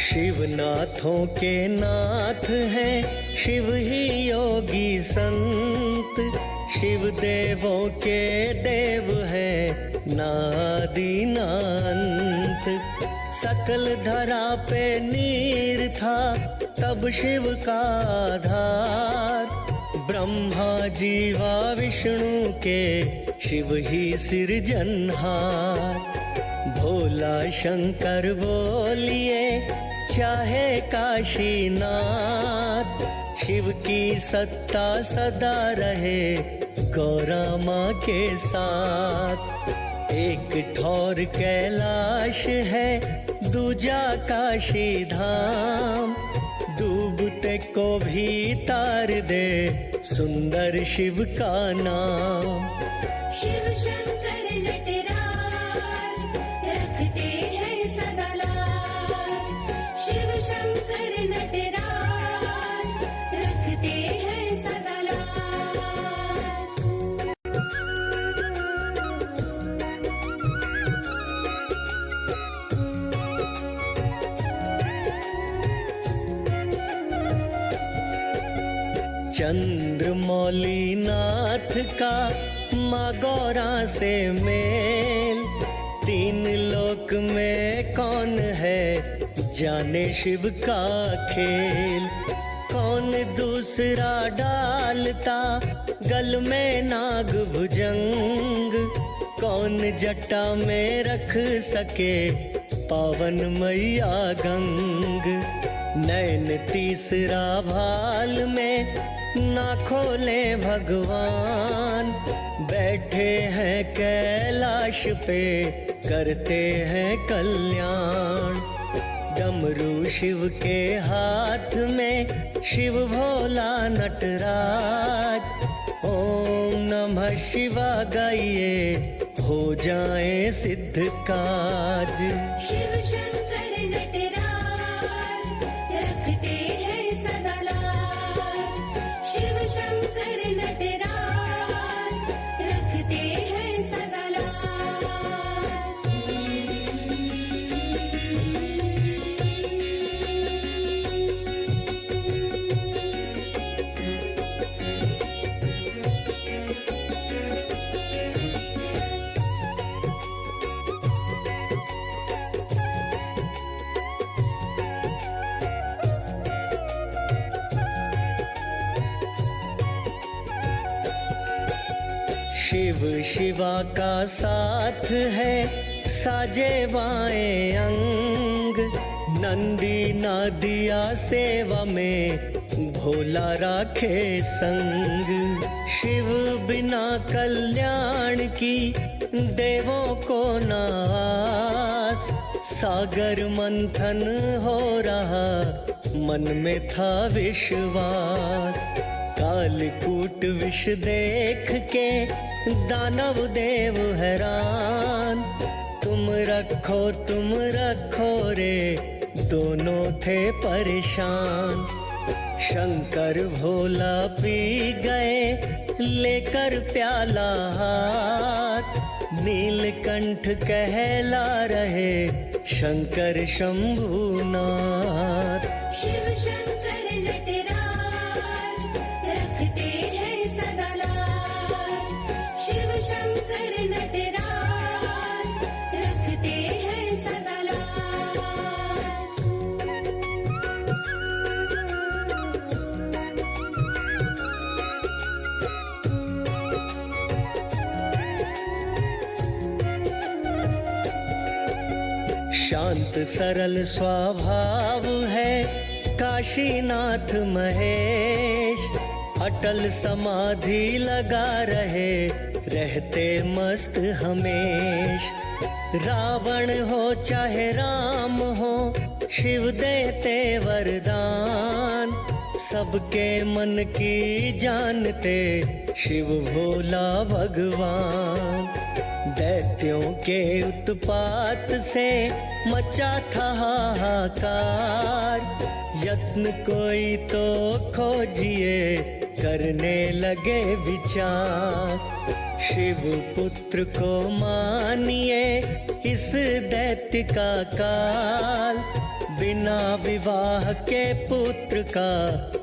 शिवनाथों के नाथ हैं, शिव ही योगी संत। शिव देवों के देव हैं, नादि नांत। सकल धरा पे नीर था, तब शिव का आधार। ब्रह्मा जीवा विष्णु के, शिव ही सिरजनहार। भोला शंकर बोलिए, चाहे काशीनाथ। शिव की सत्ता सदा रहे, गौरा माँ के साथ। एक ठौर कैलाश है, दूजा काशी धाम। डूबते को भी तार दे, सुंदर शिव का नाम। शिव शंकर नटराज, रखते हैं सदा लाज। शिव शंकर नटराज, रखते हैं सदा लाज। चंद्रमौली नाथ का माँ गौरा से मेल। तीन लोक में कौन है, जाने शिव का खेल। कौन दूसरा डालता, गल में नाग भुजंग। कौन जटा में रख सके, पावन मैया गंग। नैन तीसरा भाल में, ना खोले भगवान। बैठे हैं कैलाश पे, करते हैं कल्याण। डमरू शिव के हाथ में, शिव भोला नटराज। ओम नमः शिवाय गाइए, हो जाए सिद्ध काज। शिव शंकर नटराज, रखते हैं सदा लाज। शिव शंकर नटराज, रखते हैं सदा लाज। शिव शिवा का साथ है, साजे बाएं अंग। नंदी नादिया सेवा में, भोला राखे संग। शिव बिना कल्याण की, देवों को नास। सागर मंथन हो रहा, मन में था विश्वास। कालकूट विष देख के, दानव देव हैरान। तुम रखो रे, दोनों थे परेशान। शंकर भोला पी गए, लेकर प्याला हाथ। नीलकंठ कहला रहे, शंकर शंभुनाथ। शिव शंकर नटराज, रखते हैं सदा लाज। शिव शंकर नटराज, रखते हैं सदा लाज। शांत सरल स्वभाव है, काशीनाथ महेश। अटल समाधि लगा रहे, रहते मस्त हमेश। रावण हो चाहे राम हो, शिव देते वरदान। सबके मन की जानते, शिव भोला भगवान। दैत्यों के उत्पात से, मचा था हाहाकार। यत्न कोई तो खोजिए, करने लगे विचार। शिव पुत्र को मानिए, इस दैत्य का काल। बिन बिना विवाह के पुत्र का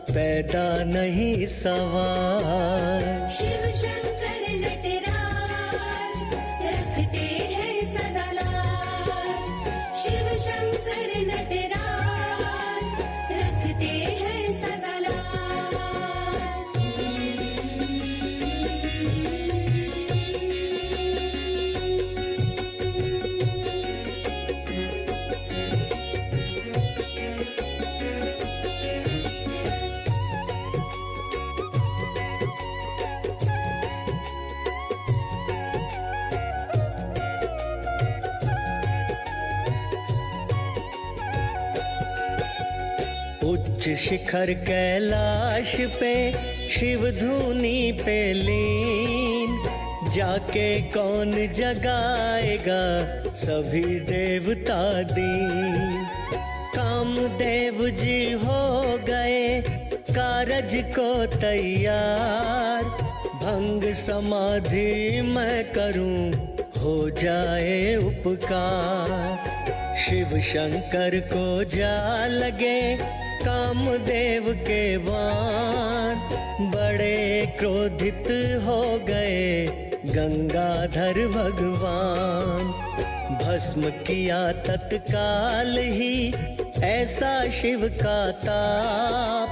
पैदा नहीं सवार। शिव शंकर नटराज रखते हैं सदा लाज। शिव शंकर नटराज रखते हैं सदा लाज। उच्च शिखर कैलाश पे शिव धुनी पे लीन, जाके कौन जगाएगा सभी देवता दीन। कामदेव जी हो गए कारज को तैयार, भंग समाधि मैं करूं हो जाए उपकार। शिव शंकर को जा लगे कामदेव के बाण, बड़े क्रोधित हो गए गंगाधर भगवान। भस्म किया तत्काल ही ऐसा शिव का ताप,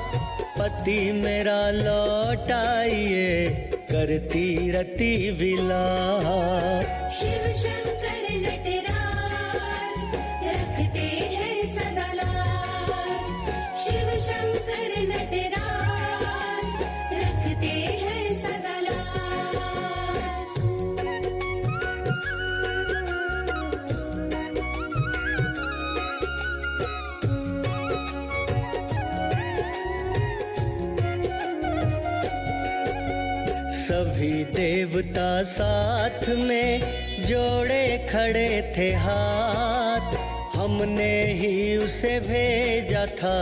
पति मेरा लौटाइए करती रति विलाप। शिव शंकर नटराज रखते हैं सदा लाज। शिव शंकर नटराज रखते हैं सदा लाज। सभी देवता साथ में जोड़े खड़े थे हाथ, हमने ही उसे भेजा था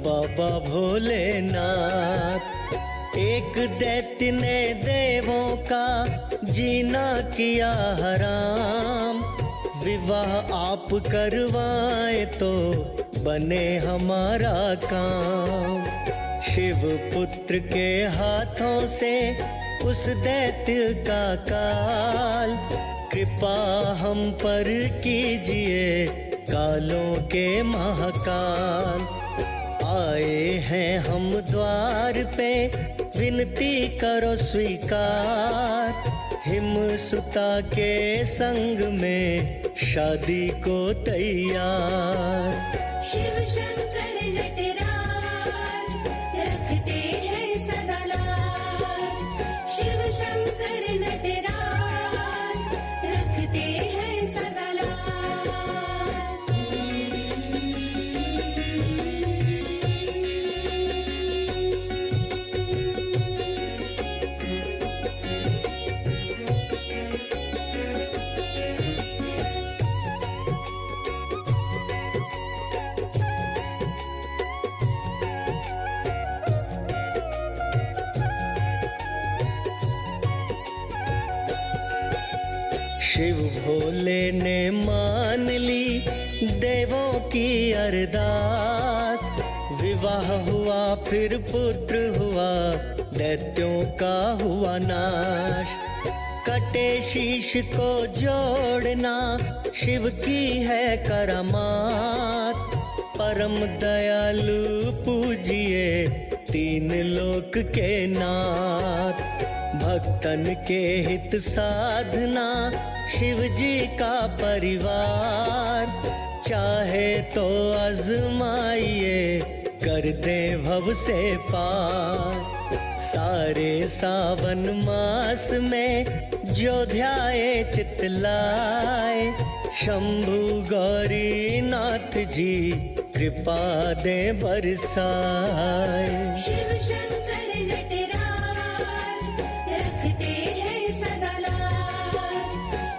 बाबा भोलेनाथ। एक दैत्य ने देवों का जीना किया हराम, विवाह आप करवाएं तो बने हमारा काम। शिव पुत्र के हाथों से उस दैत्य का काल, कृपा हम पर कीजिए कालों के महाकाल। आए हैं हम द्वार पे विनती करो स्वीकार, हिमसुता के संग में शादी को तैयार। शिव शंकर नटराज रखते हैं सदा लाज। शिव शंकर नटराज रखते हैं सदा लाज। शिव भोले ने मान ली देवों की अरदास, विवाह हुआ फिर पुत्र हुआ दैत्यों का हुआ नाश। कटे शीश को जोड़ना शिव की है करामात, परम दयालु पूजिए तीन लोक के नाथ। भक्तन के हित साधना शिव जी का परिवार, चाहे तो आजमाइए कर दे भव से पार। सारे सावन मास में जो ध्याए चितलाए, शंभु गौरी नाथ जी कृपा दे बरसाए। शिव शंकर नटराज रखते हैं सदा लाज।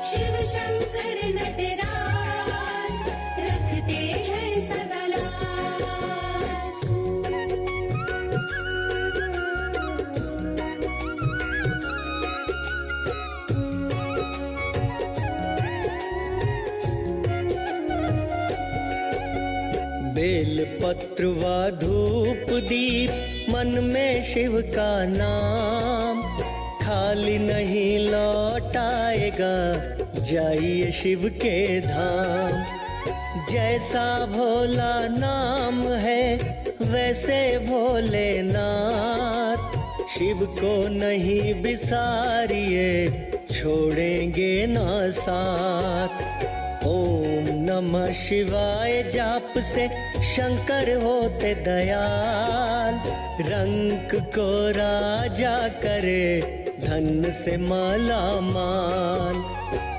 शिव शंकर नटराज रखते हैं सदा लाज। बेल पत्र व धूप दीप मन में शिव का नाम, खाली नहीं लौटाएगा जाइए शिव के धाम। जैसा भोला नाम है वैसे भोलेनाथ, शिव को नहीं बिसारिए छोड़ेंगे ना साथ। ओम नमः शिवाय जाप से शंकर होते दयाल, रंग को राजा करे धन से माला माल।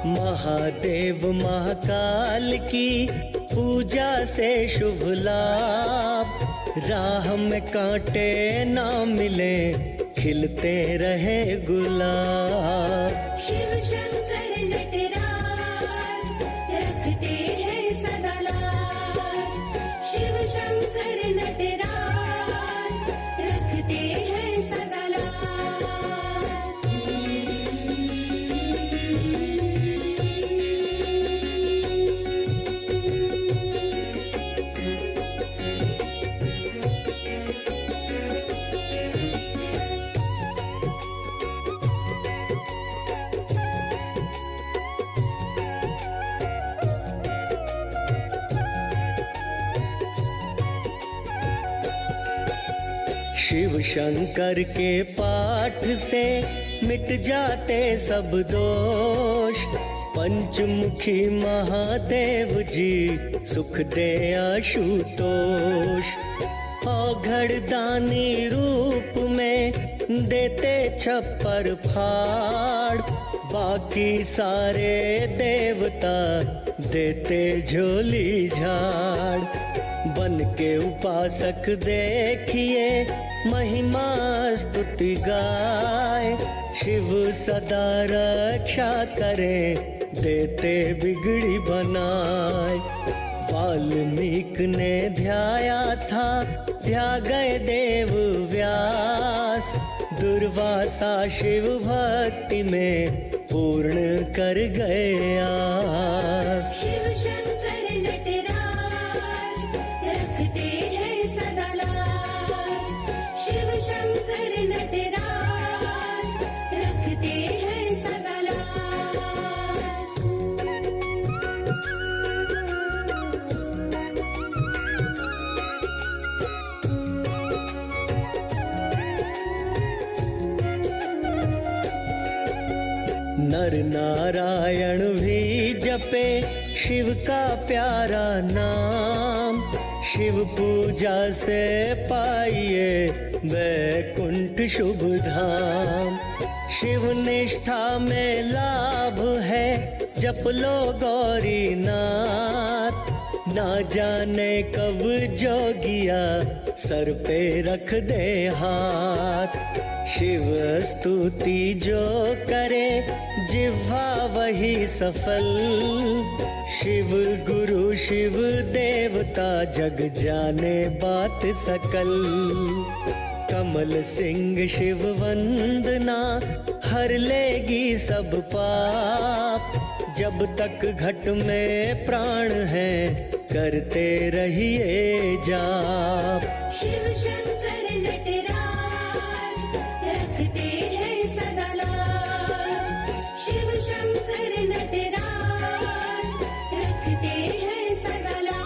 महादेव महाकाल की पूजा से शुभ लाभ, राह में कांटे ना मिले खिलते रहे गुलाब। शिव शंकर नटराज रखते हैं सदा लाज, शिव शंकर नटराज रखते हैं सदा लाज। शिव शंकर के पाठ से मिट जाते सब दोष, पंचमुखी महादेव जी सुख दे आशुतोष। औघड़ दानी रूप में देते छप्पर फाड़, बाकी सारे देवता देते झोली झाड़। बन के उपासक देखिए महिमा स्तुति गाय, शिव सदा रक्षा करे देते बिगड़ी बनाए। वाल्मीकि ने ध्याया था ध्या गए देव व्यास, दुर्वासा शिव भक्ति में पूर्ण कर गए आस। शिव शंकर नटराज रखते हैं सदा लाज, शिव शंकर नटराज रखते हैं सदा लाज। नर नारायण भी जपे शिव का प्यारा नाम, शिव पूजा से पाइए वैकुंठ शुभ धाम। शिव निष्ठा में लाभ है जप लो गौरी नाथ, ना जाने कब जोगिया सर पे रख दे हाथ। शिव स्तुति जो करे जिह्वा वही सफल, शिव गुरु शिव देवता जग जाने बात सकल। कमल सिंह शिव वंदना हर लेगी सब पाप, जब तक घट में प्राण है करते रहिए जाप। शिव शंकर नटराज रखते हैं सदा लाज, शिव शंकर नटराज रखते हैं सदा लाज।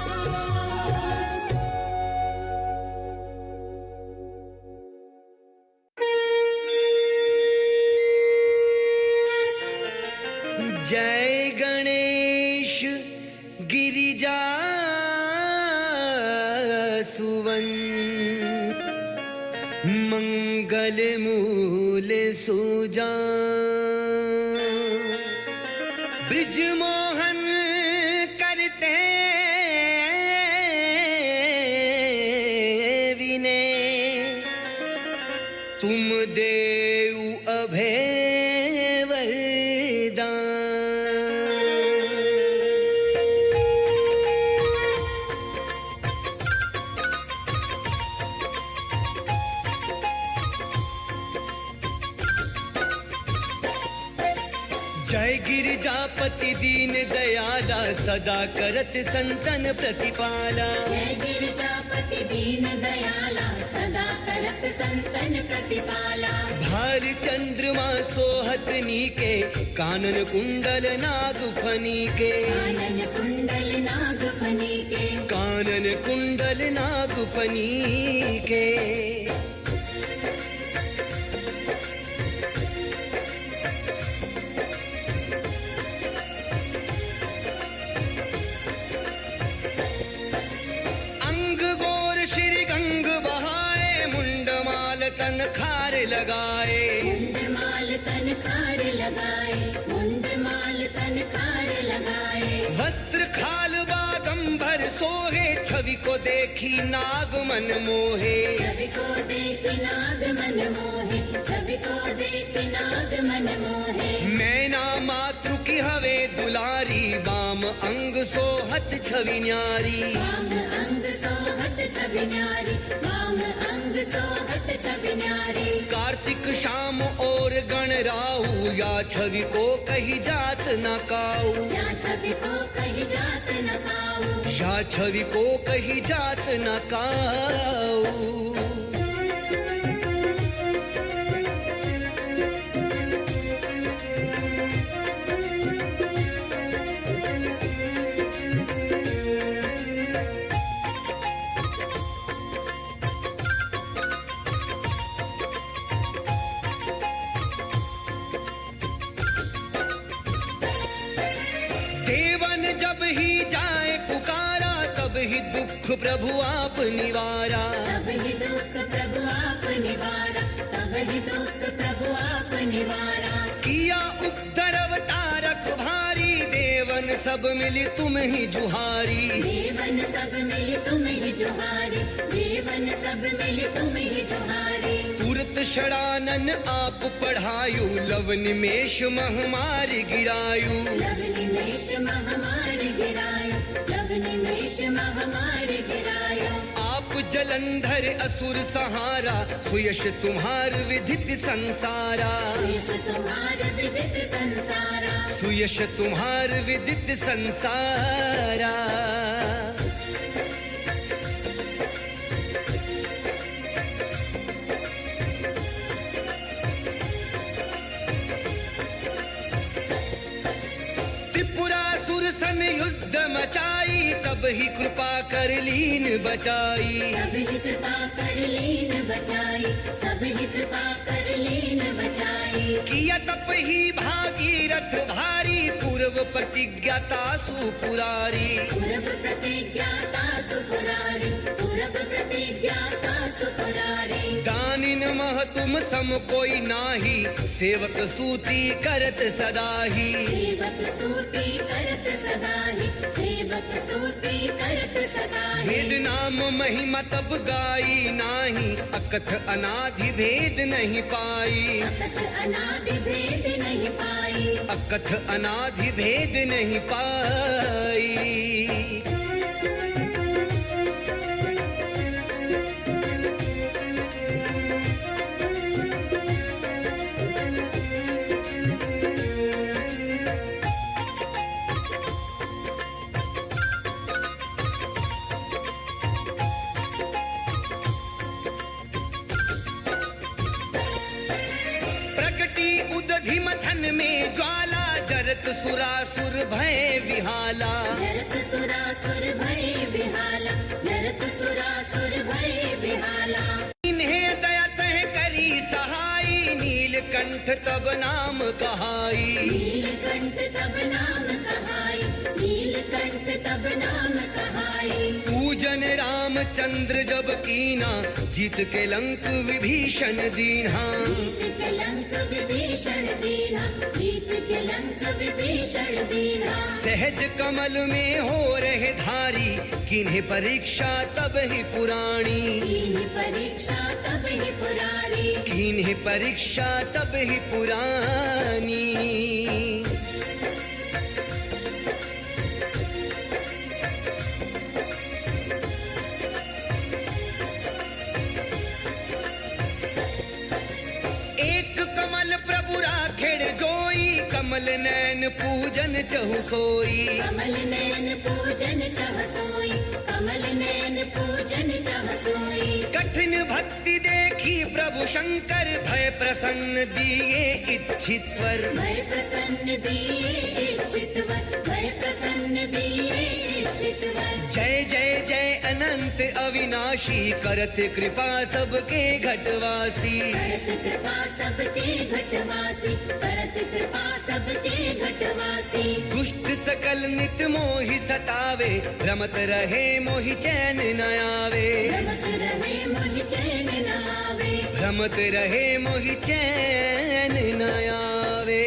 जय गणेश गिरिजा सुवन, मंगल मूल सुजा, ब्रिज मोहन करते विनय, तुम देव अभय वरदान। जय गिरिजापति दीन दयाला, सदा करत संतन प्रतिपाला। जय गिरिजापति तन प्रतिपाला भाल चंद्रमा सोहत नीके कानन कुंडल नाग फनी के कानन कुंडल नाग फनी के कानन कुंडल नाग फनी के अंग गोर श्री गंग बहाए मुंडमाल तन खार लगाए मुंडमाल तन खार लगाए मुंडमाल तन खार लगाए वस्त्र खाल बागंबर सोहे छवि को देखी नाग मन मोहे छवि को देख नाग मन मोहे छवि को देख नाग मन मोहे मैना मातृ की हवे दुलारी बाम अंग सोहत छवि न्यारी वाम अंग सोहत छवि न्यारी वाम अंग सोहत छवि न्यारी कार्तिक शाम और गण राहु या छवि को कही जात न काऊ या छवि को कही जात न पाऊं या छवि को कही जात न काऊ देवन जब ही जाए पुकारा तब ही दुख प्रभु आप निवारा तब ही दुख प्रभु आप निवारा तब ही दुख प्रभु आप निवारा किया उपधर अवतारक भारी देवन सब मिली तुम ही जुहारी देवन सब मिली तुम ही जुहारी देवन सब मिली तुम ही जुहारी तुरत षडानन आप पढ़ायु लव निमेष महमारी गिरायु लब निमेष महामारी गिरायो लब निमेष महामारी गिरायो आप जलंधर असुर सहारा सुयश तुम्हार विदित संसारा सुयश तुम्हार विदित संसारा सुयश तुम्हार विदित संसारा त्रिपुरासुर सन युद्ध मचाई तब ही कृपा कर लीन बचाई सब ही कृपा कर लीन बचाई सब ही कृपा कर लीन बचाई किया तप ही भागीरथ भारी पूर्व प्रतिज्ञाता सुपुरारी पूरब प्रतिज्ञाता सुपुरारी पूरब प्रतिज्ञाता सुपुरारी दानिन मह तुम सम कोई नाही सेवक स्तुति करत सदाही सेवक स्तुति करत सदाहि सेवक स्तुति करत सदाहि भेद नाम महिमा तब गाई नाही अकथ अनाधि भेद नहीं पाई अकथ अनादि भेद नहीं पाई अकथ अनाधि भेद नहीं पाई उदधि मथन में ज्वाला जरत सुरासुर भय विहाला जरत सुरासुर भय विहाला जरत सुरासुर भय विहाला इन्हें दया तह करी सहाई नीलकंठ तब नाम कहाई नीलकंठ तब नाम कहाई नीलकंठ तब नाम कहाई पूजन रामचंद्र जब कीना जीत के लंक विभीषण दीन्हा जीत के लंक विभीषण दीना जीत के लंक विभीषण दीना सहज कमल में हो रहे धारी किन्हें परीक्षा तब ही पुराणी कीन्ही परीक्षा तब ही पुरारी किन्हें परीक्षा तब ही पुरानी एक कमल प्रभु राखेड़ जोई कमल नैन पूजन चहु सोई कमल नैन पूजन चह सोई कमल नैन पूजन चह सोई कठिन भक्ति देखी प्रभु शंकर भय प्रसन्न दिए इच्छित वर। भय प्रसन्न दिए इच्छित वर, भय प्रसन्न दिए इच्छित वर। जय जय जय अनंत अविनाशी करत कृपा सबके घटवासी। करत कृपा सबके घटवासी, करत कृपा सबके घटवासी। दुष्ट सकल नित मोहि सतावे, भ्रमत रहे मोहि चैन न आवे। रमत रहे मोहि चैन न आवे, भ्रमत रहे मोहि चैन न आवे।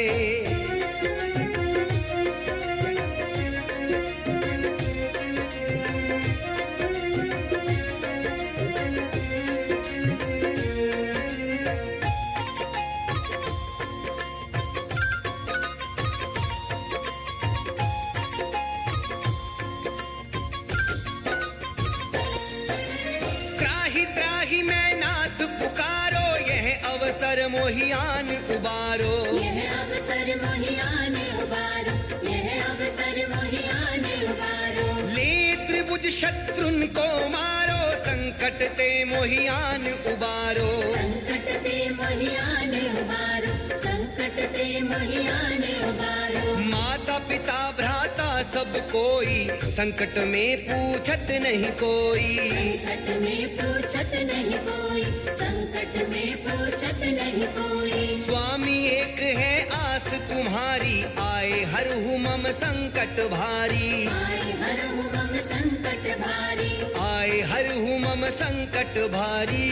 त्राहि त्राहि मैं नाथ पुकारो, यह अवसर मोहियान उबारो। यह अवसर मोहियान उबारो, यह अवसर मोहियान उबारो। ले त्रिभुज शत्रुन को मारो, संकट ते मोहियान उबारो। संकट ते मोहियान उबारो, संकट ते मोहियान उबारो। माता पिता भ्राता सब कोई, संकट में पूछत नहीं कोई। संकट में पूछत नहीं कोई, संकट में पूछत नहीं कोई। स्वामी एक है आस तुम्हारी, आए हरहु मम संकट भारी। आए हरहु मम संकट भारी, आए हरहु मम संकट भारी।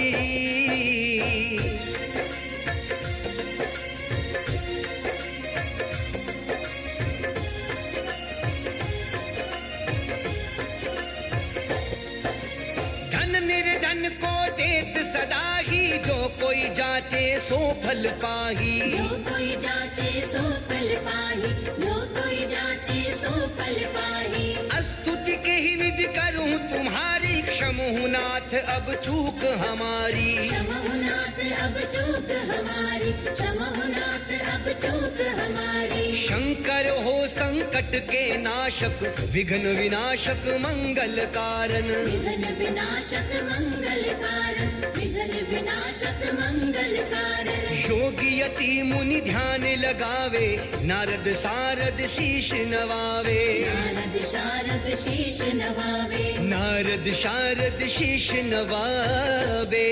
धन निर्धन को देत सदा ही, जो कोई जाचे सो फल पाही। जो कोई जाचे सो फल पाही, जो कोई जाचे सो फल पाही। स्तुति के ही निधि करूं तुम्हारी, क्षमहु नाथ अब चूक हमारी। क्षमहुनाथ अब चूक हमारी, क्षमहुनाथ अब चूक हमारी। शंकर हो संकट के नाशक, विघ्न विनाशक मंगल कारण। विघ्न विनाशक मंगल कारण, विघ्न विनाशक मंगल कारण। योगी यति मुनि ध्यान लगावे, नारद शारद शीश नवावे। नारद शारद शीश नवावे, नारद शारद शीश नवावे।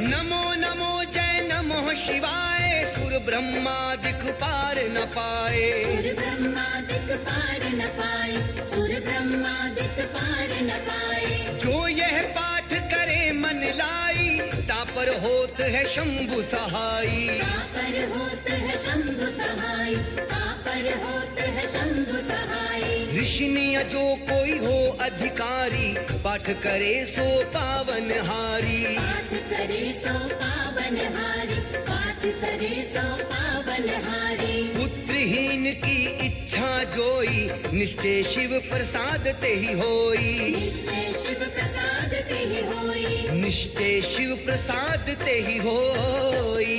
नमो नमो जय नमो शिवाय, सुर ब्रह्मा दिख पार न पाए। सुर ब्रह्मा दिख पार न पाए, सुर ब्रह्मा दिख पार न पाए। जो यह पाठ करे मन लाई, तापर होत है शंभु सहाई। तापर होत है शंभु सहाय, तापर होत है शंभु सहाय। ऋषिनिय जो कोई हो अधिकारी, पाठ करे सो पावन हारी। पाठ करे सो पावन हारी, पाठ करे सो पावन हारी। पुत्रहीन की इच्छा जोई, निश्चय शिव प्रसाद ते ही होई। निश्चय शिव प्रसाद ते ही होई, निश्चय शिव प्रसाद ते ही होई।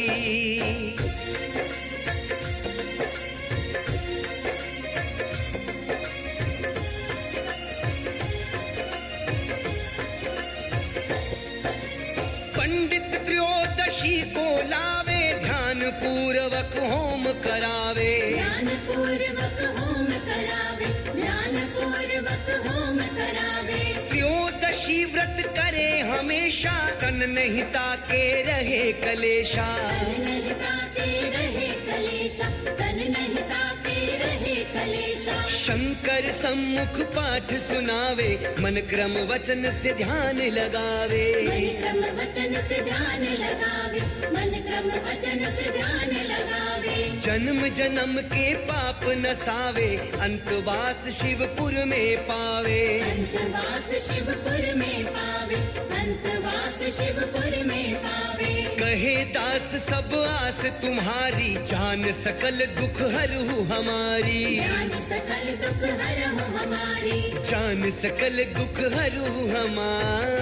पंडित त्रयोदशी को लावे, ध्यान पूर्वक होम करावे। ध्यान पूर्वक होम करावे, ध्यान पूर्वक होम करावे। त्रयोदशी व्रत करे हमेशा, तन नहीं ताके रहे कलेशा। तन नहीं ताके रहे कलेशा, तन नहीं ताके रहे कलेशा। शंकर सम्मुख पाठ सुनावे, मन क्रम वचन से ध्यान लगावे। मन क्रम वचन से ध्यान लगावे, मन क्रम वचन से ध्यान लगावे। जन्म जन्म के पाप नसावे, अंतवास शिवपुर में पावे। अंतवास शिवपुर में पावे, अंतवास शिवपुर में पावे। कहे दास सब आस तुम्हारी, जान सकल दुख हरहु हमारी। जान सकल दुख हरहु हमारी, जान सकल दुख हरहु हमारी।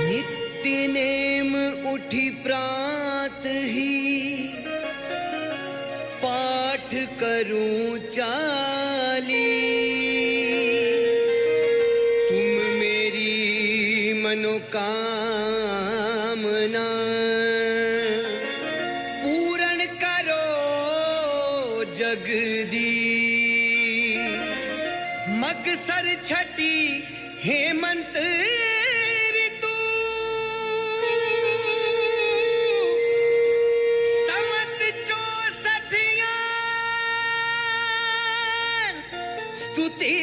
नित्य नेम उठी प्रात ही, पाठ करूं चाली। तुम मेरी मनोकामना पूर्ण करो जगदीश। मगसर छठी हेमंत ऋतु, समत 64 स्तुति